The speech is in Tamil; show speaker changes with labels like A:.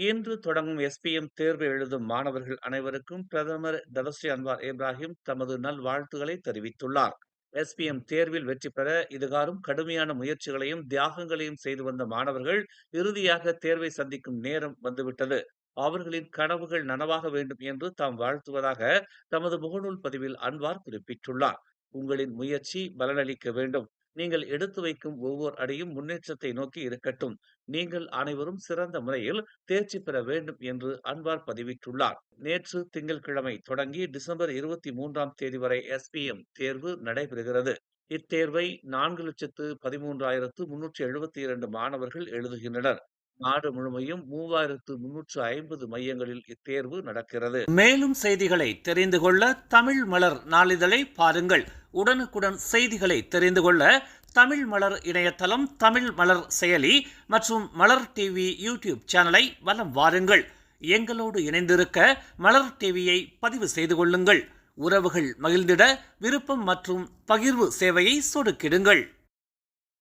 A: இன்று தொடங்கும் எஸ்பிஎம் தேர்வு எழுதும் மாணவர்கள் அனைவருக்கும் பிரதமர் டதஸ்ரீ அன்வார் இப்ராஹிம் தமது நல்வாழ்த்துக்களை தெரிவித்துள்ளார். எஸ்பிஎம் தேர்வில் வெற்றி பெற இதுகாரும் கடுமையான முயற்சிகளையும் தியாகங்களையும் செய்து வந்த மாணவர்கள் இறுதியாக தேர்வை சந்திக்கும் நேரம் வந்துவிட்டது. அவர்களின் கனவுகள் நனவாக வேண்டும் என்று தாம் வாழ்த்துவதாக தமது முகநூல் பதிவில் அன்வார் குறிப்பிட்டுள்ளார். உங்களின் முயற்சி பலனளிக்க வேண்டும். நீங்கள் எடுத்து வைக்கும் ஒவ்வொரு அடியும் முன்னேற்றத்தை நோக்கி இருக்கட்டும். நீங்கள் அனைவரும் சிறந்த முறையில் தேர்ச்சி பெற வேண்டும் என்று அன்வார் பதிவிட்டுள்ளார். நேற்று திங்கட்கிழமை தொடங்கி டிசம்பர் 23ஆம் தேதி வரை எஸ்பிஎம் தேர்வு நடைபெறுகிறது. இத்தேர்வை 4,13,372 மாணவர்கள் எழுதுகின்றனர். நாடு முழுமையும் 3,350 மையங்களில் இத்தேர்வு நடக்கிறது. மேலும் செய்திகளை தெரிந்து கொள்ள தமிழ் மலர் நாளிதழை பாருங்கள். உடனுக்குடன் செய்திகளை தெரிந்து கொள்ள தமிழ் மலர் இணையதளம், தமிழ் மலர் செயலி மற்றும் மலர் டிவி யூடியூப் சேனலை வலம் வாருங்கள். எங்களோடு இணைந்திருக்க மலர் டிவியை பதிவு செய்து கொள்ளுங்கள். உறவுகள் மகிழ்ந்திட விருப்பம் மற்றும் பகிர்வு சேவையை சொடுக்கிடுங்கள்.